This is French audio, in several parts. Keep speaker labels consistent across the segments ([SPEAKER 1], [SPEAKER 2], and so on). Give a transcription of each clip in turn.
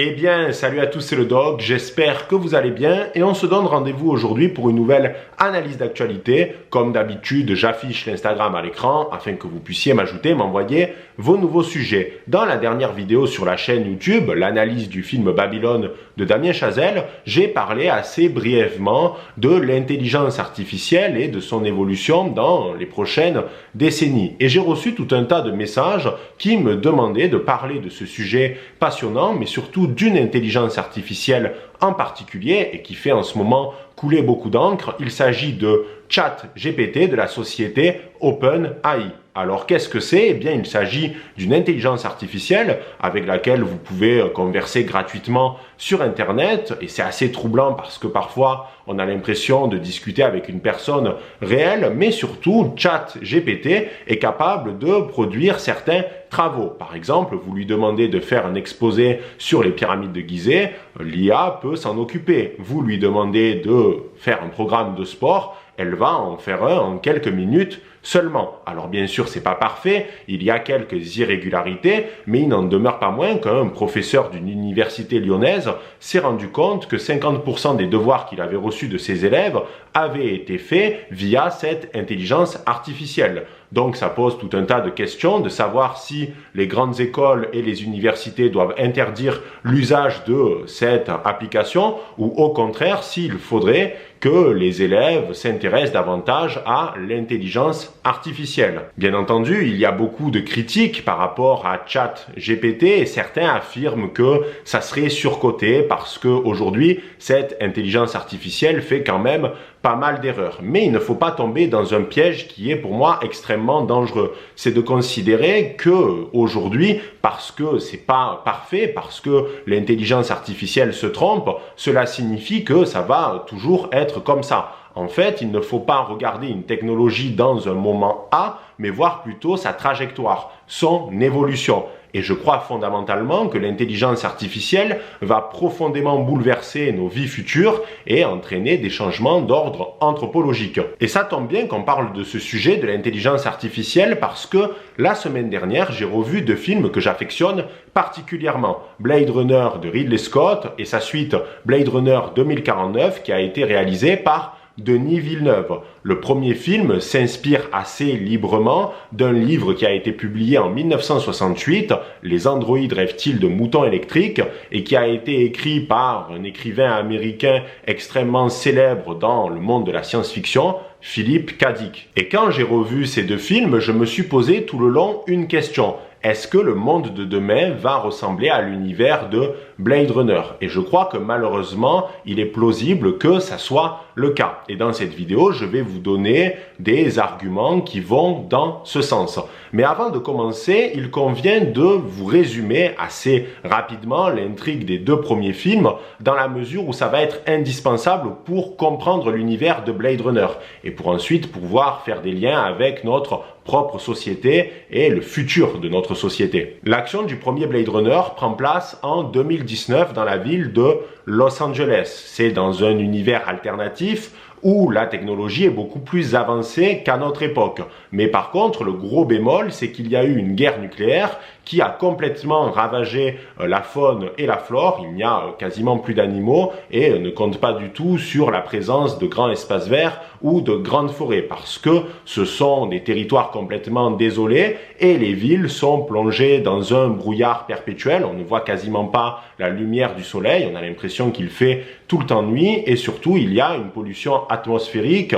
[SPEAKER 1] Eh bien, salut à tous, c'est le Doc, j'espère que vous allez bien et on se donne rendez-vous aujourd'hui pour une nouvelle analyse d'actualité. Comme d'habitude, j'affiche l'Instagram à l'écran afin que vous puissiez m'envoyer vos nouveaux sujets. Dans la dernière vidéo sur la chaîne YouTube, l'analyse du film Babylone de Damien Chazelle, j'ai parlé assez brièvement de l'intelligence artificielle et de son évolution dans les prochaines décennies. Et j'ai reçu tout un tas de messages qui me demandaient de parler de ce sujet passionnant, mais surtout d'une intelligence artificielle en particulier et qui fait en ce moment couler beaucoup d'encre. Il s'agit de ChatGPT de la société OpenAI. Alors qu'est-ce que c'est? Eh bien, il s'agit d'une intelligence artificielle avec laquelle vous pouvez converser gratuitement sur Internet et c'est assez troublant parce que parfois on a l'impression de discuter avec une personne réelle, mais surtout ChatGPT est capable de produire certains travaux. Par exemple, vous lui demandez de faire un exposé sur les pyramides de Gizeh, l'IA peut s'en occuper. Vous lui demandez de faire un programme de sport, elle va en faire un en quelques minutes seulement. Alors bien sûr, c'est pas parfait, il y a quelques irrégularités, mais il n'en demeure pas moins qu'un professeur d'une université lyonnaise s'est rendu compte que 50% des devoirs qu'il avait reçus de ses élèves avaient été faits via cette intelligence artificielle. Donc ça pose tout un tas de questions, de savoir si les grandes écoles et les universités doivent interdire l'usage de cette application ou au contraire s'il faudrait que les élèves s'intéressent davantage à l'intelligence artificielle. Bien entendu, il y a beaucoup de critiques par rapport à ChatGPT et certains affirment que ça serait surcoté parce qu'aujourd'hui, cette intelligence artificielle fait quand même pas mal d'erreurs. Mais il ne faut pas tomber dans un piège qui est pour moi extrêmement dangereux. C'est de considérer que aujourd'hui, parce que c'est pas parfait, parce que l'intelligence artificielle se trompe, cela signifie que ça va toujours être comme ça. En fait, il ne faut pas regarder une technologie dans un moment A, mais voir plutôt sa trajectoire, son évolution. Et je crois fondamentalement que l'intelligence artificielle va profondément bouleverser nos vies futures et entraîner des changements d'ordre anthropologique. Et ça tombe bien qu'on parle de ce sujet de l'intelligence artificielle parce que la semaine dernière, j'ai revu deux films que j'affectionne particulièrement. Blade Runner de Ridley Scott et sa suite Blade Runner 2049 qui a été réalisé par Denis Villeneuve. Le premier film s'inspire assez librement d'un livre qui a été publié en 1968, Les androïdes rêvent-ils de moutons électriques, et qui a été écrit par un écrivain américain extrêmement célèbre dans le monde de la science-fiction, Philip K. Dick. Et quand j'ai revu ces deux films, je me suis posé tout le long une question. Est-ce que le monde de demain va ressembler à l'univers de Blade Runner? Et je crois que malheureusement, il est plausible que ça soit le cas. Et dans cette vidéo, je vais vous donner des arguments qui vont dans ce sens. Mais avant de commencer, il convient de vous résumer assez rapidement l'intrigue des deux premiers films dans la mesure où ça va être indispensable pour comprendre l'univers de Blade Runner et pour ensuite pouvoir faire des liens avec notre propre société et le futur de notre société. L'action du premier Blade Runner prend place en 2019 dans la ville de Los Angeles. C'est dans un univers alternatif où la technologie est beaucoup plus avancée qu'à notre époque. Mais par contre, le gros bémol, c'est qu'il y a eu une guerre nucléaire qui a complètement ravagé la faune et la flore. Il n'y a quasiment plus d'animaux et ne compte pas du tout sur la présence de grands espaces verts ou de grandes forêts parce que ce sont des territoires complètement désolés et les villes sont plongées dans un brouillard perpétuel. On ne voit quasiment pas la lumière du soleil. On a l'impression qu'il fait tout le temps nuit et surtout il y a une pollution atmosphérique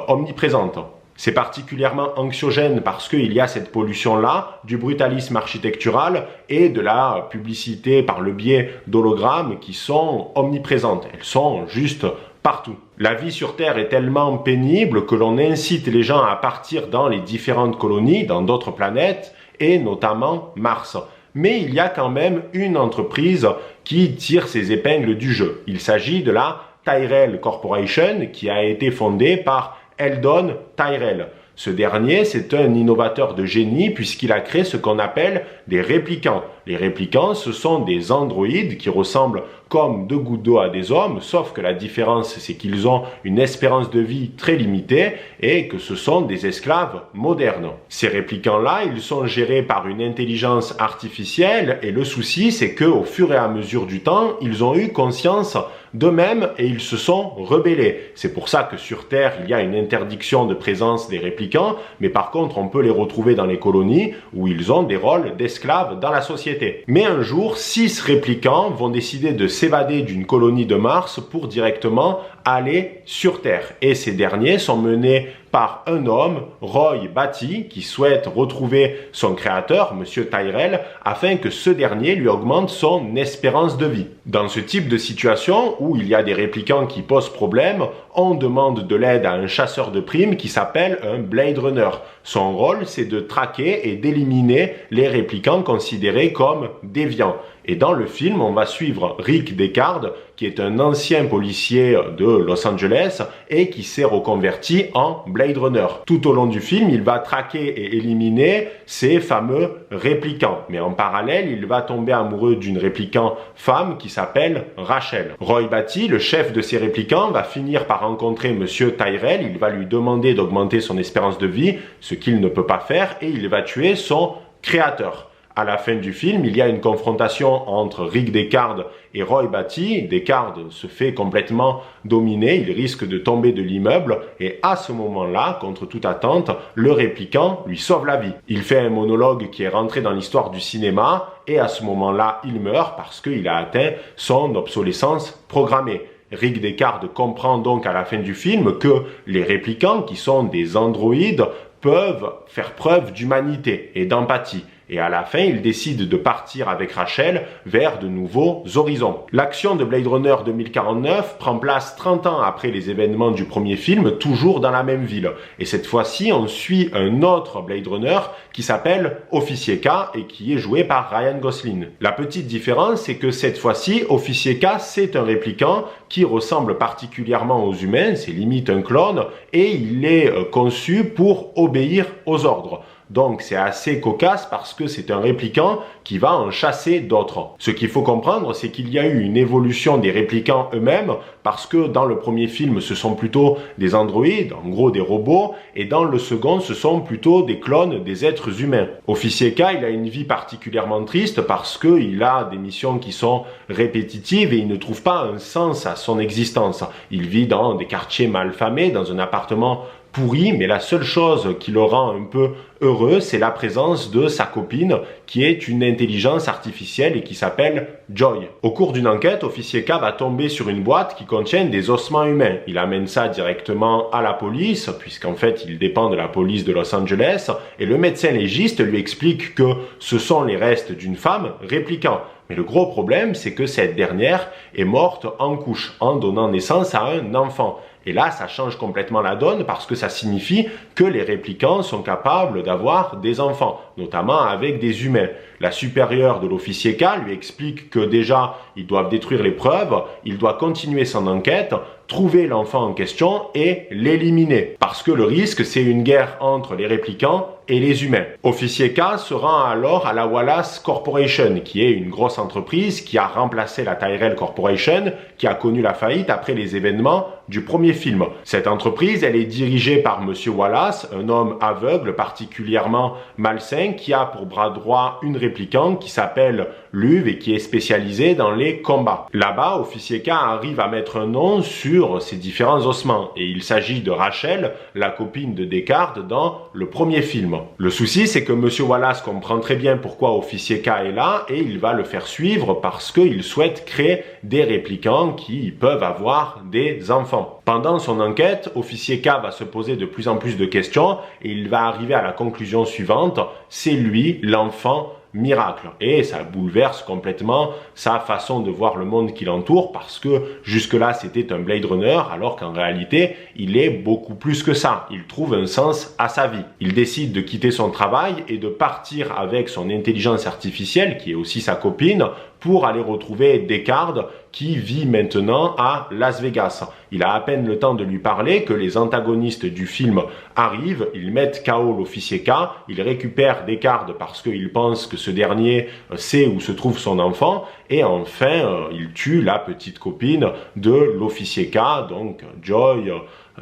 [SPEAKER 1] omniprésente. C'est particulièrement anxiogène parce qu'il y a cette pollution-là, du brutalisme architectural et de la publicité par le biais d'hologrammes qui sont omniprésentes. Elles sont juste partout. La vie sur Terre est tellement pénible que l'on incite les gens à partir dans les différentes colonies, dans d'autres planètes et notamment Mars. Mais il y a quand même une entreprise qui tire ses épingles du jeu. Il s'agit de la Tyrell Corporation qui a été fondée par Eldon Tyrell. Ce dernier, c'est un innovateur de génie puisqu'il a créé ce qu'on appelle des réplicants. Les réplicants, ce sont des androïdes qui ressemblent comme deux gouttes d'eau à des hommes, sauf que la différence, c'est qu'ils ont une espérance de vie très limitée et que ce sont des esclaves modernes. Ces réplicants-là, ils sont gérés par une intelligence artificielle et le souci, c'est qu'au fur et à mesure du temps, ils ont eu conscience d'eux-mêmes et ils se sont rebellés. C'est pour ça que sur Terre, il y a une interdiction de présence des réplicants, mais par contre, on peut les retrouver dans les colonies où ils ont des rôles d'esclaves dans la société. Mais un jour, 6 réplicants vont décider de s'évader d'une colonie de Mars pour directement aller sur Terre. Et ces derniers sont menés par un homme, Roy Batty, qui souhaite retrouver son créateur, Monsieur Tyrell, afin que ce dernier lui augmente son espérance de vie. Dans ce type de situation où il y a des réplicants qui posent problème, on demande de l'aide à un chasseur de primes qui s'appelle un Blade Runner. Son rôle, c'est de traquer et d'éliminer les réplicants considérés comme déviants. Et dans le film, on va suivre Rick Deckard, qui est un ancien policier de Los Angeles et qui s'est reconverti en Blade Runner. Tout au long du film, il va traquer et éliminer ces fameux réplicants. Mais en parallèle, il va tomber amoureux d'une réplicant femme qui s'appelle Rachel. Roy Batty, le chef de ces réplicants, va finir par rencontrer Monsieur Tyrell. Il va lui demander d'augmenter son espérance de vie, ce qu'il ne peut pas faire, et il va tuer son créateur. À la fin du film, il y a une confrontation entre Rick Deckard et Roy Batty. Deckard se fait complètement dominer, il risque de tomber de l'immeuble et à ce moment-là, contre toute attente, le réplicant lui sauve la vie. Il fait un monologue qui est rentré dans l'histoire du cinéma et à ce moment-là, il meurt parce qu'il a atteint son obsolescence programmée. Rick Deckard comprend donc à la fin du film que les réplicants, qui sont des androïdes, peuvent faire preuve d'humanité et d'empathie. Et à la fin, il décide de partir avec Rachel vers de nouveaux horizons. L'action de Blade Runner 2049 prend place 30 ans après les événements du premier film, toujours dans la même ville. Et cette fois-ci, on suit un autre Blade Runner qui s'appelle Officier K et qui est joué par Ryan Gosling. La petite différence, c'est que cette fois-ci, Officier K, c'est un réplicant qui ressemble particulièrement aux humains, c'est limite un clone, et il est conçu pour obéir aux ordres. Donc c'est assez cocasse parce que c'est un réplicant qui va en chasser d'autres. Ce qu'il faut comprendre, c'est qu'il y a eu une évolution des réplicants eux-mêmes parce que dans le premier film, ce sont plutôt des androïdes, en gros des robots, et dans le second, ce sont plutôt des clones des êtres humains. Officier K, il a une vie particulièrement triste parce qu'il a des missions qui sont répétitives et il ne trouve pas un sens à son existence. Il vit dans des quartiers malfamés, dans un appartement pourri, mais la seule chose qui le rend un peu heureux, c'est la présence de sa copine qui est une intelligence artificielle et qui s'appelle Joy. Au cours d'une enquête, Officier K va tomber sur une boîte qui contient des ossements humains. Il amène ça directement à la police, puisqu'en fait il dépend de la police de Los Angeles, et le médecin légiste lui explique que ce sont les restes d'une femme réplicant. Mais le gros problème, c'est que cette dernière est morte en couche, en donnant naissance à un enfant. Et là, ça change complètement la donne parce que ça signifie que les réplicants sont capables d'avoir des enfants, notamment avec des humains. La supérieure de l'officier K lui explique que déjà, ils doivent détruire les preuves, il doit continuer son enquête, trouver l'enfant en question et l'éliminer. Parce que le risque, c'est une guerre entre les réplicants et les humains. Officier K se rend alors à la Wallace Corporation, qui est une grosse entreprise qui a remplacé la Tyrell Corporation, qui a connu la faillite après les événements du premier film. Cette entreprise, elle est dirigée par Monsieur Wallace, un homme aveugle particulièrement malsain, qui a pour bras droit une réplicante qui s'appelle Luv et qui est spécialisée dans les combats. Là-bas, Officier K arrive à mettre un nom sur ces différents ossements et il s'agit de Rachel, la copine de Deckard dans le premier film. Le souci, c'est que Monsieur Wallace comprend très bien pourquoi Officier K est là et il va le faire suivre parce qu'il souhaite créer des réplicants qui peuvent avoir des enfants. Pendant son enquête, Officier K va se poser de plus en plus de questions et il va arriver à la conclusion suivante, c'est lui l'enfant miracle. Et ça bouleverse complètement sa façon de voir le monde qui l'entoure parce que jusque-là c'était un Blade Runner alors qu'en réalité il est beaucoup plus que ça. Il trouve un sens à sa vie. Il décide de quitter son travail et de partir avec son intelligence artificielle qui est aussi sa copine pour aller retrouver Deckard qui vit maintenant à Las Vegas. Il a à peine le temps de lui parler que les antagonistes du film arrivent, ils mettent KO l'officier K, ils récupèrent Deckard parce qu'ils pensent que ce dernier sait où se trouve son enfant, et enfin ils tuent la petite copine de l'officier K, donc Joy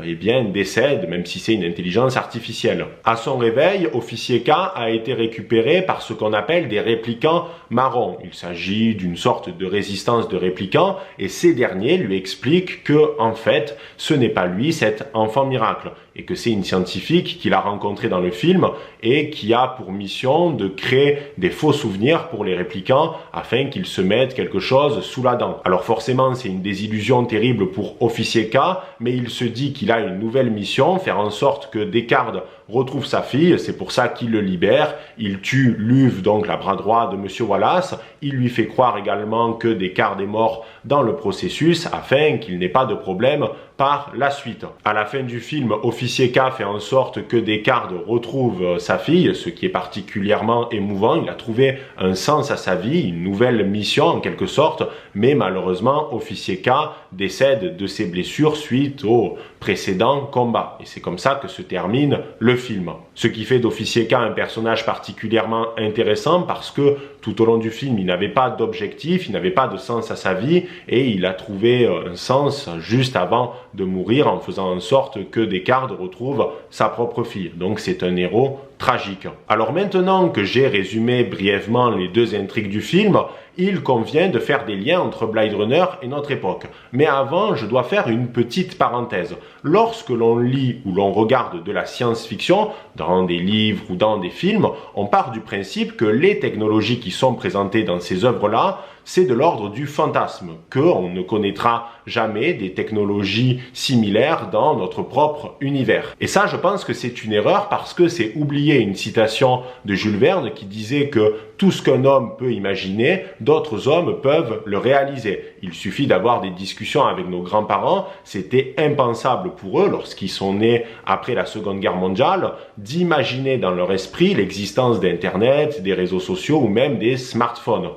[SPEAKER 1] eh bien, décède, même si c'est une intelligence artificielle. À son réveil, Officier K a été récupéré par ce qu'on appelle des réplicants marrons. Il s'agit d'une sorte de résistance de réplicants, et ces derniers lui expliquent que, en fait, ce n'est pas lui, cet enfant miracle, et que c'est une scientifique qu'il a rencontrée dans le film et qui a pour mission de créer des faux souvenirs pour les réplicants afin qu'ils se mettent quelque chose sous la dent. Alors forcément, c'est une désillusion terrible pour Officier K, mais il se dit qu'il a une nouvelle mission, faire en sorte que Deckard retrouve sa fille, c'est pour ça qu'il le libère, il tue Luv, donc la bras droit de Monsieur Wallace, il lui fait croire également que Deckard est mort dans le processus afin qu'il n'ait pas de problème par la suite. À la fin du film, Officier K fait en sorte que Deckard retrouve sa fille, ce qui est particulièrement émouvant, il a trouvé un sens à sa vie, une nouvelle mission en quelque sorte, mais malheureusement Officier K décède de ses blessures suite au précédent combat. Et c'est comme ça que se termine le film. Ce qui fait d'Officier K un personnage particulièrement intéressant parce que tout au long du film, il n'avait pas d'objectif, il n'avait pas de sens à sa vie et il a trouvé un sens juste avant de mourir en faisant en sorte que Deckard retrouve sa propre fille. Donc c'est un héros tragique. Alors maintenant que j'ai résumé brièvement les deux intrigues du film, il convient de faire des liens entre Blade Runner et notre époque. Mais avant, je dois faire une petite parenthèse. Lorsque l'on lit ou l'on regarde de la science-fiction, dans des livres ou dans des films, on part du principe que les technologies qui sont présentées dans ces œuvres-là, c'est de l'ordre du fantasme, qu'on ne connaîtra jamais des technologies similaires dans notre propre univers. Et ça, je pense que c'est une erreur parce que c'est oublier une citation de Jules Verne qui disait que tout ce qu'un homme peut imaginer, d'autres hommes peuvent le réaliser. Il suffit d'avoir des discussions avec nos grands-parents, c'était impensable pour eux, lorsqu'ils sont nés après la Seconde Guerre mondiale, d'imaginer dans leur esprit l'existence d'Internet, des réseaux sociaux ou même des smartphones.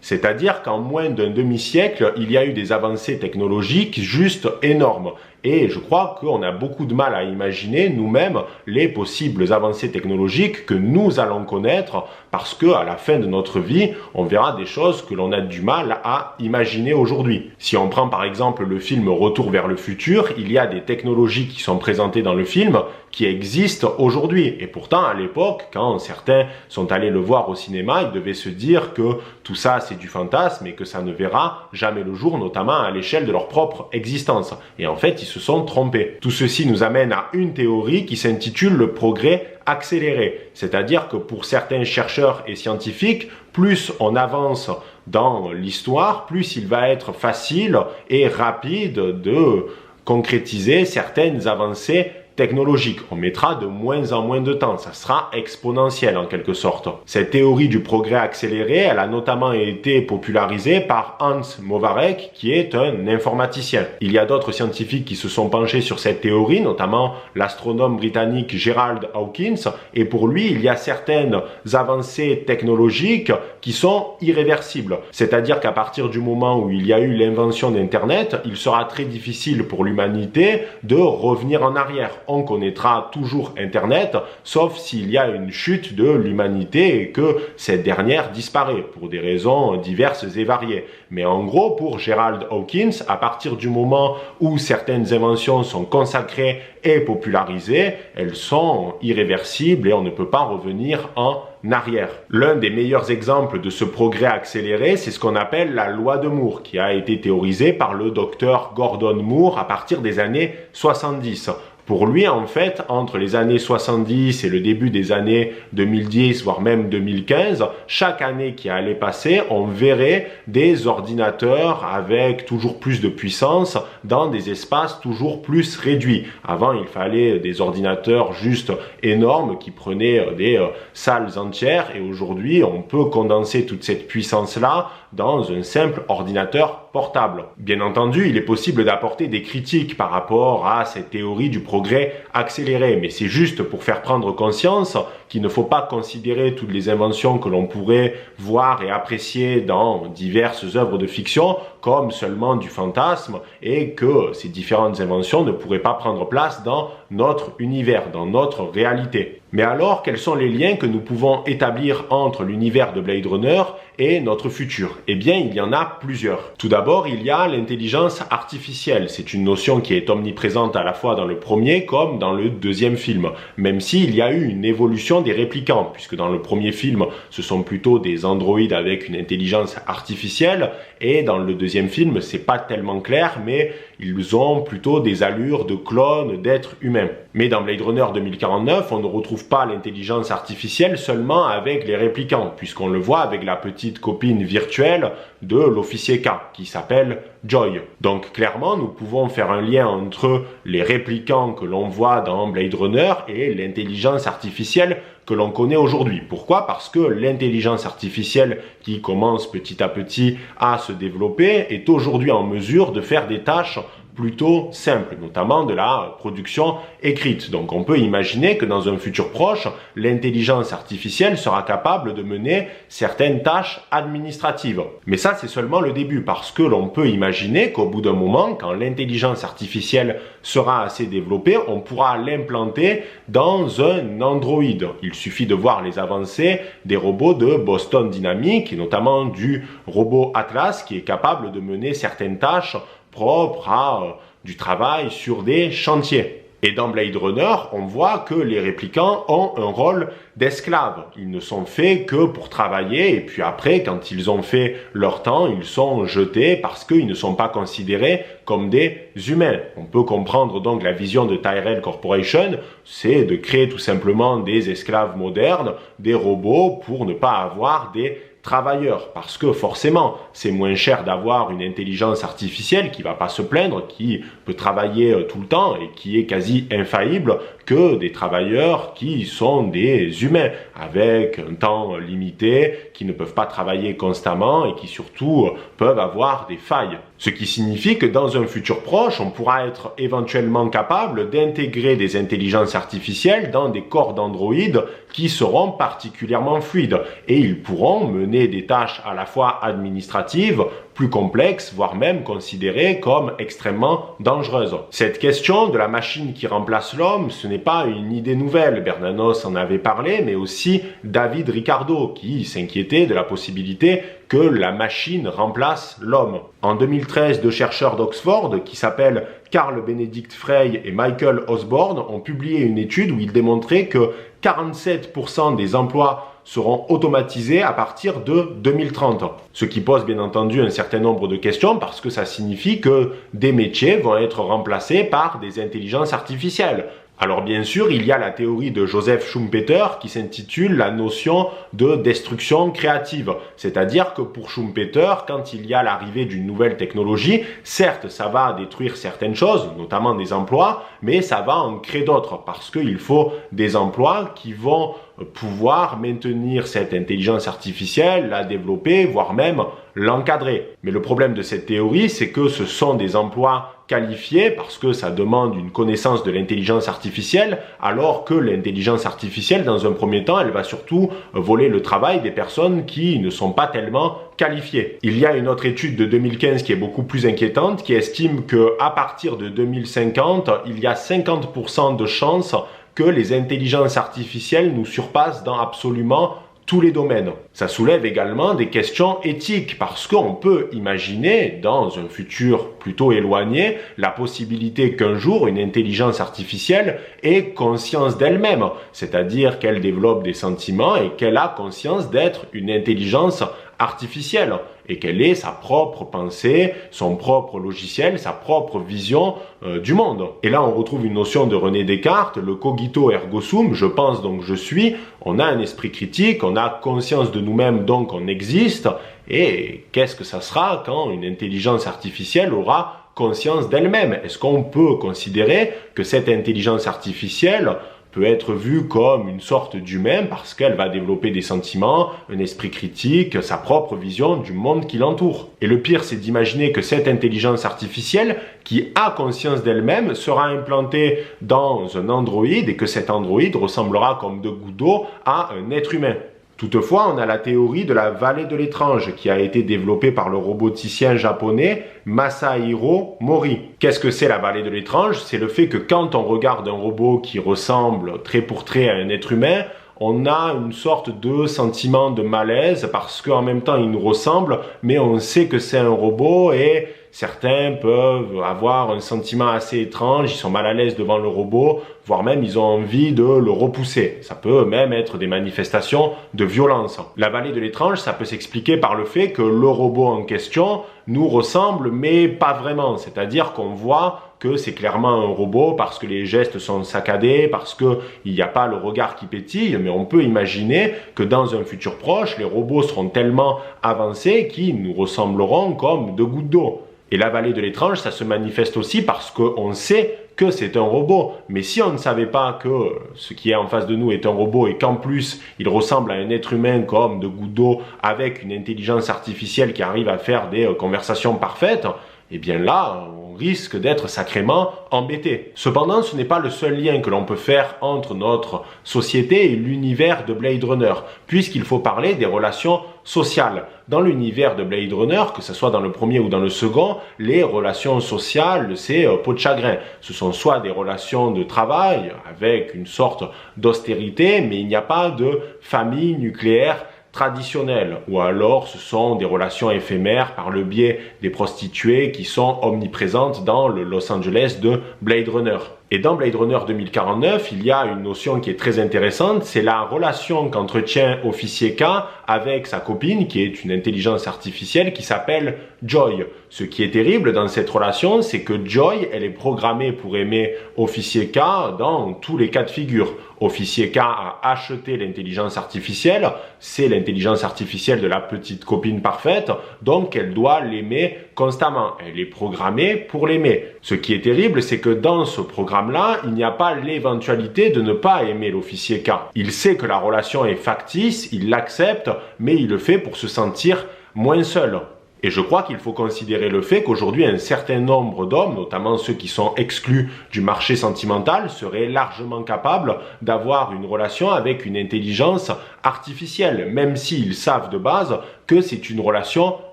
[SPEAKER 1] C'est-à-dire qu'en moins d'un demi-siècle, il y a eu des avancées technologiques juste énormes. Et je crois qu'on a beaucoup de mal à imaginer nous-mêmes les possibles avancées technologiques que nous allons connaître parce qu'à la fin de notre vie, on verra des choses que l'on a du mal à imaginer aujourd'hui. Si on prend par exemple le film Retour vers le futur, il y a des technologies qui sont présentées dans le film qui existent aujourd'hui. Et pourtant, à l'époque, quand certains sont allés le voir au cinéma, ils devaient se dire que tout ça c'est du fantasme et que ça ne verra jamais le jour, notamment à l'échelle de leur propre existence. Et en fait, ils se sont trompés. Tout ceci nous amène à une théorie qui s'intitule le progrès accéléré. C'est-à-dire que pour certains chercheurs et scientifiques, plus on avance dans l'histoire, plus il va être facile et rapide de concrétiser certaines avancées technologique. On mettra de moins en moins de temps, ça sera exponentiel en quelque sorte. Cette théorie du progrès accéléré, elle a notamment été popularisée par Hans Moravec, qui est un informaticien. Il y a d'autres scientifiques qui se sont penchés sur cette théorie, notamment l'astronome britannique Gerald Hawkins, et pour lui, il y a certaines avancées technologiques qui sont irréversibles. C'est-à-dire qu'à partir du moment où il y a eu l'invention d'Internet, il sera très difficile pour l'humanité de revenir en arrière. On connaîtra toujours Internet, sauf s'il y a une chute de l'humanité et que cette dernière disparaît pour des raisons diverses et variées. Mais en gros, pour Gerald Hawkins, à partir du moment où certaines inventions sont consacrées et popularisées, elles sont irréversibles et on ne peut pas revenir en arrière. L'un des meilleurs exemples de ce progrès accéléré, c'est ce qu'on appelle la loi de Moore, qui a été théorisée par le docteur Gordon Moore à partir des années 70. Pour lui, en fait, entre les années 70 et le début des années 2010, voire même 2015, chaque année qui allait passer, on verrait des ordinateurs avec toujours plus de puissance dans des espaces toujours plus réduits. Avant, il fallait des ordinateurs juste énormes qui prenaient des salles entières et aujourd'hui, on peut condenser toute cette puissance-là dans un simple ordinateur portable. Bien entendu, il est possible d'apporter des critiques par rapport à cette théorie du progrès progrès accéléré. Mais c'est juste pour faire prendre conscience qu'il ne faut pas considérer toutes les inventions que l'on pourrait voir et apprécier dans diverses œuvres de fiction comme seulement du fantasme et que ces différentes inventions ne pourraient pas prendre place dans notre univers, dans notre réalité. Mais alors, quels sont les liens que nous pouvons établir entre l'univers de Blade Runner et notre futur? Eh bien, il y en a plusieurs. Tout d'abord, il y a l'intelligence artificielle. C'est une notion qui est omniprésente à la fois dans le premier comme dans le deuxième film, même s'il y a eu une évolution des réplicants, puisque dans le premier film, ce sont plutôt des androïdes avec une intelligence artificielle, et dans le deuxième film, c'est pas tellement clair, mais ils ont plutôt des allures de clones d'êtres humains. Mais dans Blade Runner 2049, on ne retrouve pas l'intelligence artificielle seulement avec les réplicants, puisqu'on le voit avec la petite copine virtuelle de l'officier K, qui s'appelle Joy. Donc clairement, nous pouvons faire un lien entre les réplicants que l'on voit dans Blade Runner et l'intelligence artificielle que l'on connaît aujourd'hui. Pourquoi? Parce que l'intelligence artificielle qui commence petit à petit à se développer est aujourd'hui en mesure de faire des tâches plutôt simple, notamment de la production écrite. Donc on peut imaginer que dans un futur proche, l'intelligence artificielle sera capable de mener certaines tâches administratives. Mais ça, c'est seulement le début, parce que l'on peut imaginer qu'au bout d'un moment, quand l'intelligence artificielle sera assez développée, on pourra l'implanter dans un androïde. Il suffit de voir les avancées des robots de Boston Dynamics, et notamment du robot Atlas, qui est capable de mener certaines tâches propre à du travail sur des chantiers. Et dans Blade Runner, on voit que les réplicants ont un rôle d'esclaves. Ils ne sont faits que pour travailler et puis après, quand ils ont fait leur temps, ils sont jetés parce qu'ils ne sont pas considérés comme des humains. On peut comprendre donc la vision de Tyrell Corporation, c'est de créer tout simplement des esclaves modernes, des robots pour ne pas avoir des travailleurs, parce que forcément c'est moins cher d'avoir une intelligence artificielle qui va pas se plaindre, qui peut travailler tout le temps et qui est quasi infaillible, que des travailleurs qui sont des humains avec un temps limité, qui ne peuvent pas travailler constamment et qui surtout peuvent avoir des failles. Ce qui signifie que dans un futur proche, on pourra être éventuellement capable d'intégrer des intelligences artificielles dans des corps d'androïdes qui seront particulièrement fluides et ils pourront mener des tâches à la fois administratives, plus complexes, voire même considérées comme extrêmement dangereuses. Cette question de la machine qui remplace l'homme, ce n'est pas une idée nouvelle. Bernanos en avait parlé, mais aussi David Ricardo, qui s'inquiétait de la possibilité que la machine remplace l'homme. En 2013, deux chercheurs d'Oxford, qui s'appellent Carl Benedict Frey et Michael Osborne, ont publié une étude où ils démontraient que 47% des emplois seront automatisés à partir de 2030. Ce qui pose bien entendu un certain nombre de questions parce que ça signifie que des métiers vont être remplacés par des intelligences artificielles. Alors bien sûr, il y a la théorie de Joseph Schumpeter qui s'intitule la notion de destruction créative. C'est-à-dire que pour Schumpeter, quand il y a l'arrivée d'une nouvelle technologie, certes, ça va détruire certaines choses, notamment des emplois, mais ça va en créer d'autres parce qu'il faut des emplois qui vont pouvoir maintenir cette intelligence artificielle, la développer, voire même l'encadrer. Mais le problème de cette théorie, c'est que ce sont des emplois qualifiés parce que ça demande une connaissance de l'intelligence artificielle, alors que l'intelligence artificielle, dans un premier temps, elle va surtout voler le travail des personnes qui ne sont pas tellement qualifiées. Il y a une autre étude de 2015 qui est beaucoup plus inquiétante, qui estime qu'à partir de 2050, il y a 50% de chances que les intelligences artificielles nous surpassent dans absolument tous les domaines. Ça soulève également des questions éthiques parce qu'on peut imaginer dans un futur plutôt éloigné la possibilité qu'un jour une intelligence artificielle ait conscience d'elle-même, c'est-à-dire qu'elle développe des sentiments et qu'elle a conscience d'être une intelligence artificielle et qu'elle ait sa propre pensée, son propre logiciel, sa propre vision du monde. Et là, on retrouve une notion de René Descartes, le cogito ergo sum, je pense donc je suis, on a un esprit critique, on a conscience de nous-mêmes donc on existe, et qu'est-ce que ça sera quand une intelligence artificielle aura conscience d'elle-même? Est-ce qu'on peut considérer que cette intelligence artificielle peut être vue comme une sorte d'humain parce qu'elle va développer des sentiments, un esprit critique, sa propre vision du monde qui l'entoure. Et le pire, c'est d'imaginer que cette intelligence artificielle, qui a conscience d'elle-même, sera implantée dans un androïde et que cet androïde ressemblera comme deux gouttes d'eau à un être humain. Toutefois, on a la théorie de la vallée de l'étrange qui a été développée par le roboticien japonais Masahiro Mori. Qu'est-ce que c'est la vallée de l'étrange? C'est le fait que quand on regarde un robot qui ressemble trait pour trait à un être humain, on a une sorte de sentiment de malaise parce qu'en même temps il nous ressemble, mais on sait que c'est un robot et certains peuvent avoir un sentiment assez étrange, ils sont mal à l'aise devant le robot, voire même ils ont envie de le repousser. Ça peut même être des manifestations de violence. La vallée de l'étrange, ça peut s'expliquer par le fait que le robot en question nous ressemble, mais pas vraiment. C'est-à-dire qu'on voit que c'est clairement un robot parce que les gestes sont saccadés, parce qu'il n'y a pas le regard qui pétille, mais on peut imaginer que dans un futur proche, les robots seront tellement avancés qu'ils nous ressembleront comme deux gouttes d'eau. Et la vallée de l'étrange, ça se manifeste aussi parce qu'on sait que c'est un robot. Mais si on ne savait pas que ce qui est en face de nous est un robot et qu'en plus il ressemble à un être humain comme deux gouttes d'eau avec une intelligence artificielle qui arrive à faire des conversations parfaites, eh bien là, on risque d'être sacrément embêté. Cependant, ce n'est pas le seul lien que l'on peut faire entre notre société et l'univers de Blade Runner, puisqu'il faut parler des relations sociales. Dans l'univers de Blade Runner, que ce soit dans le premier ou dans le second, les relations sociales, c'est peau de chagrin. Ce sont soit des relations de travail, avec une sorte d'austérité, mais il n'y a pas de famille nucléaire traditionnelles, ou alors ce sont des relations éphémères par le biais des prostituées qui sont omniprésentes dans le Los Angeles de Blade Runner. Et dans Blade Runner 2049, il y a une notion qui est très intéressante, c'est la relation qu'entretient Officier K avec sa copine, qui est une intelligence artificielle qui s'appelle Joy. Ce qui est terrible dans cette relation, c'est que Joy, elle est programmée pour aimer Officier K dans tous les cas de figure. Officier K a acheté l'intelligence artificielle, c'est l'intelligence artificielle de la petite copine parfaite, donc elle doit l'aimer constamment. Elle est programmée pour l'aimer. Ce qui est terrible, c'est que dans ce programme-là, il n'y a pas l'éventualité de ne pas aimer l'officier K. Il sait que la relation est factice, il l'accepte, mais il le fait pour se sentir moins seul. Et je crois qu'il faut considérer le fait qu'aujourd'hui, un certain nombre d'hommes, notamment ceux qui sont exclus du marché sentimental, seraient largement capables d'avoir une relation avec une intelligence artificielle, même s'ils savent de base que c'est une relation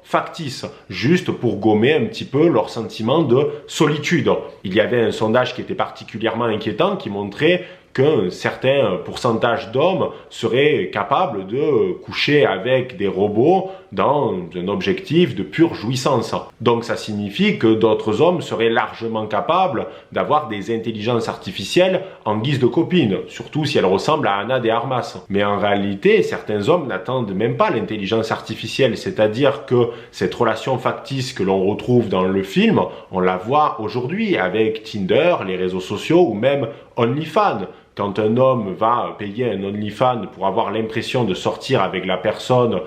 [SPEAKER 1] factice, juste pour gommer un petit peu leur sentiment de solitude. Il y avait un sondage qui était particulièrement inquiétant qui montrait qu'un certain pourcentage d'hommes seraient capables de coucher avec des robots dans un objectif de pure jouissance. Donc ça signifie que d'autres hommes seraient largement capables d'avoir des intelligences artificielles en guise de copines, surtout si elles ressemblent à Ana de Armas. Mais en réalité, certains hommes n'attendent même pas l'intelligence artificielle, c'est-à-dire que cette relation factice que l'on retrouve dans le film, on la voit aujourd'hui avec Tinder, les réseaux sociaux ou même OnlyFans. Quand un homme va payer un OnlyFans pour avoir l'impression de sortir avec la personne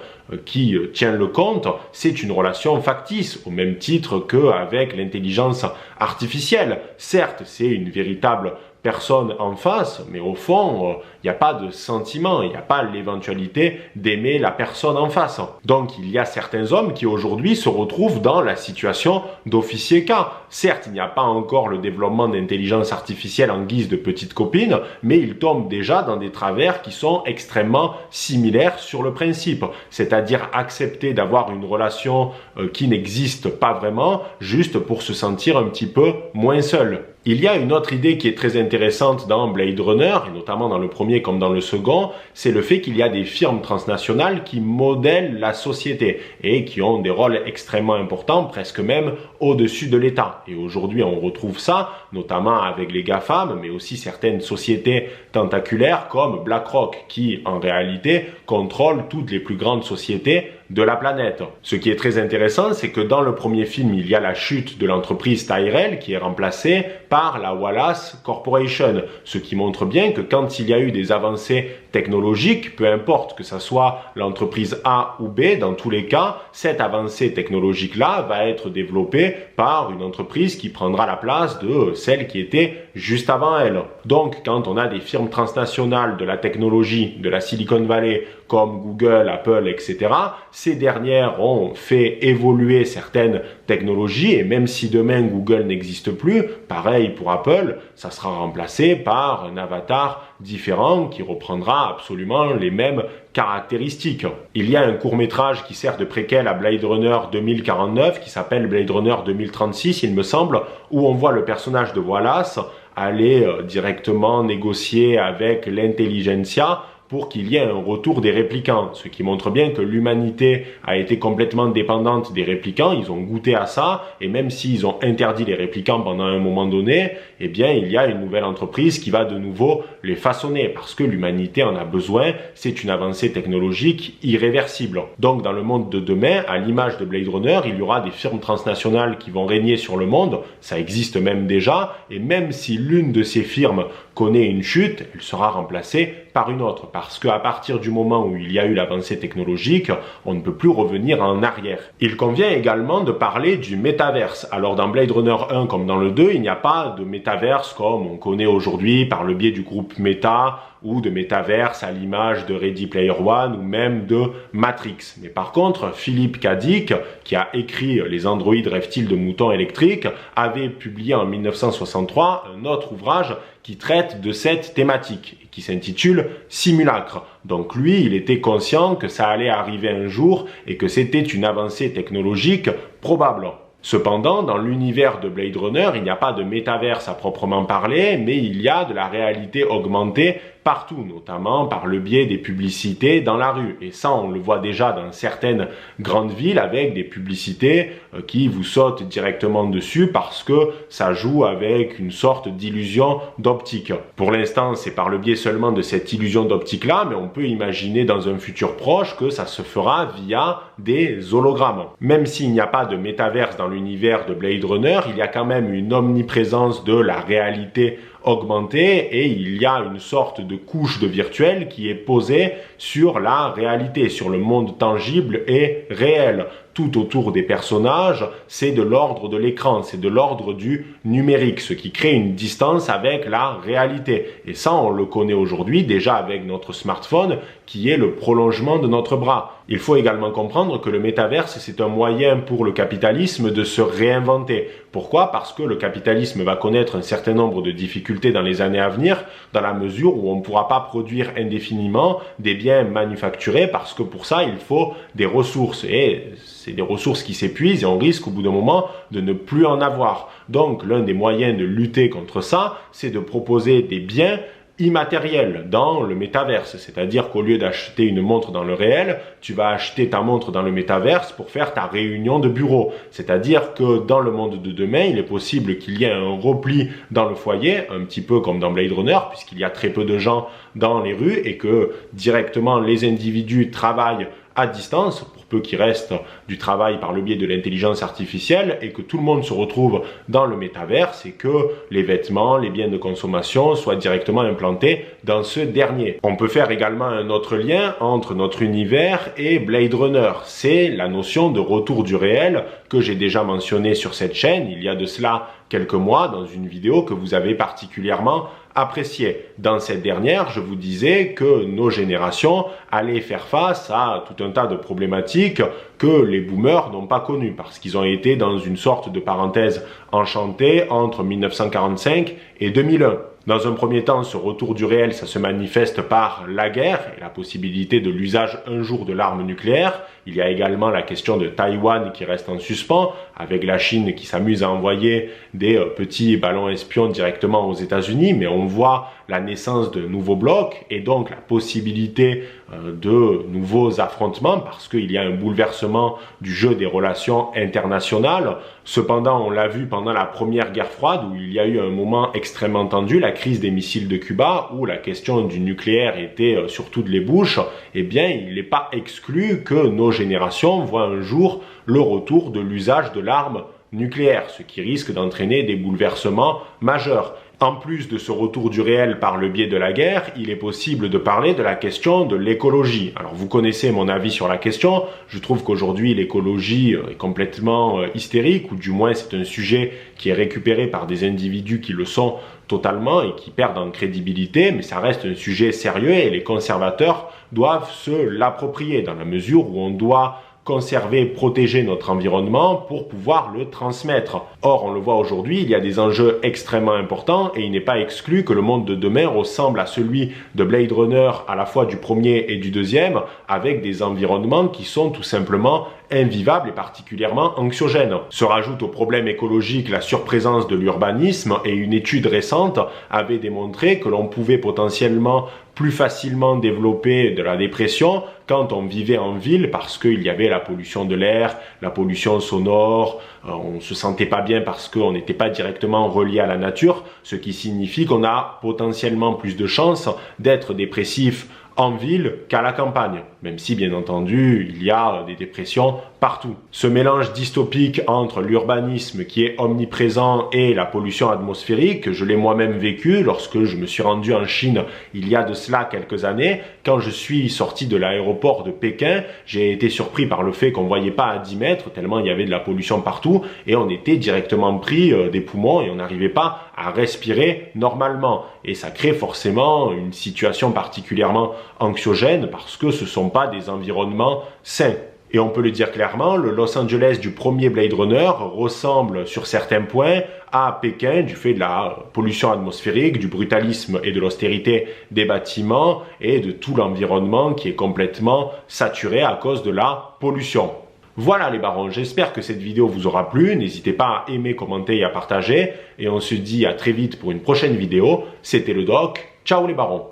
[SPEAKER 1] qui tient le compte, c'est une relation factice, au même titre qu'avec l'intelligence artificielle. Certes, c'est une véritable personne en face, mais au fond, il n'y a pas de sentiment, il n'y a pas l'éventualité d'aimer la personne en face. Donc il y a certains hommes qui aujourd'hui se retrouvent dans la situation d'officier K. Certes, il n'y a pas encore le développement d'intelligence artificielle en guise de petite copine, mais ils tombent déjà dans des travers qui sont extrêmement similaires sur le principe. C'est-à-dire accepter d'avoir une relation qui n'existe pas vraiment, juste pour se sentir un petit peu moins seul. Il y a une autre idée qui est très intéressante dans Blade Runner, et notamment dans le premier comme dans le second, c'est le fait qu'il y a des firmes transnationales qui modèlent la société et qui ont des rôles extrêmement importants, presque même au-dessus de l'État. Et aujourd'hui, on retrouve ça, notamment avec les GAFAM, mais aussi certaines sociétés tentaculaires comme BlackRock, qui en réalité contrôlent toutes les plus grandes sociétés de la planète. Ce qui est très intéressant, c'est que dans le premier film, il y a la chute de l'entreprise Tyrell qui est remplacée par la Wallace Corporation, ce qui montre bien que quand il y a eu des avancées technologique, peu importe que ça soit l'entreprise A ou B, dans tous les cas, cette avancée technologique-là va être développée par une entreprise qui prendra la place de celle qui était juste avant elle. Donc, quand on a des firmes transnationales de la technologie, de la Silicon Valley, comme Google, Apple, etc., ces dernières ont fait évoluer certaines technologies et même si demain Google n'existe plus, pareil pour Apple, ça sera remplacé par un avatar différent qui reprendra absolument les mêmes caractéristiques. Il y a un court-métrage qui sert de préquel à Blade Runner 2049 qui s'appelle Blade Runner 2036, il me semble, où on voit le personnage de Wallace aller directement négocier avec l'intelligentsia pour qu'il y ait un retour des réplicants, ce qui montre bien que l'humanité a été complètement dépendante des réplicants, ils ont goûté à ça, et même s'ils ont interdit les réplicants pendant un moment donné, eh bien il y a une nouvelle entreprise qui va de nouveau les façonner, parce que l'humanité en a besoin, c'est une avancée technologique irréversible. Donc dans le monde de demain, à l'image de Blade Runner, il y aura des firmes transnationales qui vont régner sur le monde, ça existe même déjà, et même si l'une de ces firmes connaît une chute, elle sera remplacée par une autre, parce qu'à partir du moment où il y a eu l'avancée technologique, on ne peut plus revenir en arrière. Il convient également de parler du métaverse. Alors dans Blade Runner 1 comme dans le 2, il n'y a pas de métaverse comme on connaît aujourd'hui par le biais du groupe Meta, ou de métaverse à l'image de Ready Player One ou même de Matrix. Mais par contre, Philippe K. Dick, qui a écrit Les androïdes rêvent-ils de moutons électriques, avait publié en 1963 un autre ouvrage qui traite de cette thématique et qui s'intitule Simulacre. Donc lui, il était conscient que ça allait arriver un jour et que c'était une avancée technologique probable. Cependant, dans l'univers de Blade Runner, il n'y a pas de métaverse à proprement parler, mais il y a de la réalité augmentée partout, notamment par le biais des publicités dans la rue. Et ça, on le voit déjà dans certaines grandes villes avec des publicités qui vous sautent directement dessus parce que ça joue avec une sorte d'illusion d'optique. Pour l'instant, c'est par le biais seulement de cette illusion d'optique-là, mais on peut imaginer dans un futur proche que ça se fera via des hologrammes. Même s'il n'y a pas de métaverse dans l'univers de Blade Runner, il y a quand même une omniprésence de la réalité augmentée et il y a une sorte de couche de virtuel qui est posée sur la réalité, sur le monde tangible et réel. Tout autour des personnages, c'est de l'ordre de l'écran, c'est de l'ordre du numérique, ce qui crée une distance avec la réalité. Et ça, on le connaît aujourd'hui déjà avec notre smartphone, qui est le prolongement de notre bras. Il faut également comprendre que le métaverse, c'est un moyen pour le capitalisme de se réinventer. Pourquoi? Parce que le capitalisme va connaître un certain nombre de difficultés dans les années à venir, dans la mesure où on ne pourra pas produire indéfiniment des biens manufacturés, parce que pour ça, il faut des ressources. Et c'est des ressources qui s'épuisent et on risque au bout d'un moment de ne plus en avoir. Donc l'un des moyens de lutter contre ça, c'est de proposer des biens immatériel dans le métaverse, c'est-à-dire qu'au lieu d'acheter une montre dans le réel, tu vas acheter ta montre dans le métaverse pour faire ta réunion de bureau. C'est-à-dire que dans le monde de demain, il est possible qu'il y ait un repli dans le foyer, un petit peu comme dans Blade Runner, puisqu'il y a très peu de gens dans les rues et que directement les individus travaillent à distance, pour peu qu'il reste du travail par le biais de l'intelligence artificielle et que tout le monde se retrouve dans le métaverse et que les vêtements, les biens de consommation soient directement implantés dans ce dernier. On peut faire également un autre lien entre notre univers et Blade Runner. C'est la notion de retour du réel que j'ai déjà mentionné sur cette chaîne il y a de cela quelques mois dans une vidéo que vous avez particulièrement appréciée. Dans cette dernière, je vous disais que nos générations allaient faire face à tout un tas de problématiques que les boomers n'ont pas connues parce qu'ils ont été dans une sorte de parenthèse enchantée entre 1945 et 2001. Dans un premier temps, ce retour du réel, ça se manifeste par la guerre et la possibilité de l'usage un jour de l'arme nucléaire. Il y a également la question de Taïwan qui reste en suspens, avec la Chine qui s'amuse à envoyer des petits ballons espions directement aux États-Unis, mais on voit la naissance de nouveaux blocs et donc la possibilité de nouveaux affrontements parce qu'il y a un bouleversement du jeu des relations internationales. Cependant, on l'a vu pendant la première guerre froide où il y a eu un moment extrêmement tendu, la crise des missiles de Cuba, où la question du nucléaire était sur toutes les bouches. Eh bien, il n'est pas exclu que nos générations voient un jour le retour de l'usage de l'arme nucléaire, ce qui risque d'entraîner des bouleversements majeurs. En plus de ce retour du réel par le biais de la guerre, il est possible de parler de la question de l'écologie. Alors vous connaissez mon avis sur la question, je trouve qu'aujourd'hui l'écologie est complètement hystérique, ou du moins c'est un sujet qui est récupéré par des individus qui le sont totalement et qui perdent en crédibilité, mais ça reste un sujet sérieux et les conservateurs doivent se l'approprier dans la mesure où on doit conserver, protéger notre environnement pour pouvoir le transmettre. Or, on le voit aujourd'hui, il y a des enjeux extrêmement importants et il n'est pas exclu que le monde de demain ressemble à celui de Blade Runner, à la fois du premier et du deuxième, avec des environnements qui sont tout simplement invivables et particulièrement anxiogènes. Se rajoute au problème écologique la surprésence de l'urbanisme et une étude récente avait démontré que l'on pouvait potentiellement plus facilement développer de la dépression quand on vivait en ville parce qu'il y avait la pollution de l'air, la pollution sonore, on se sentait pas bien parce qu'on n'était pas directement relié à la nature, ce qui signifie qu'on a potentiellement plus de chances d'être dépressif en ville qu'à la campagne, même si bien entendu il y a des dépressions partout. Ce mélange dystopique entre l'urbanisme qui est omniprésent et la pollution atmosphérique, je l'ai moi-même vécu lorsque je me suis rendu en Chine il y a de cela quelques années. Quand je suis sorti de l'aéroport de Pékin, j'ai été surpris par le fait qu'on ne voyait pas à 10 mètres tellement il y avait de la pollution partout et on était directement pris des poumons et on n'arrivait pas à respirer normalement. Et ça crée forcément une situation particulièrement anxiogène parce que ce ne sont pas des environnements sains. Et on peut le dire clairement, le Los Angeles du premier Blade Runner ressemble sur certains points à Pékin du fait de la pollution atmosphérique, du brutalisme et de l'austérité des bâtiments et de tout l'environnement qui est complètement saturé à cause de la pollution. Voilà les barons, j'espère que cette vidéo vous aura plu, n'hésitez pas à aimer, commenter et à partager, et on se dit à très vite pour une prochaine vidéo. C'était le Doc, ciao les barons.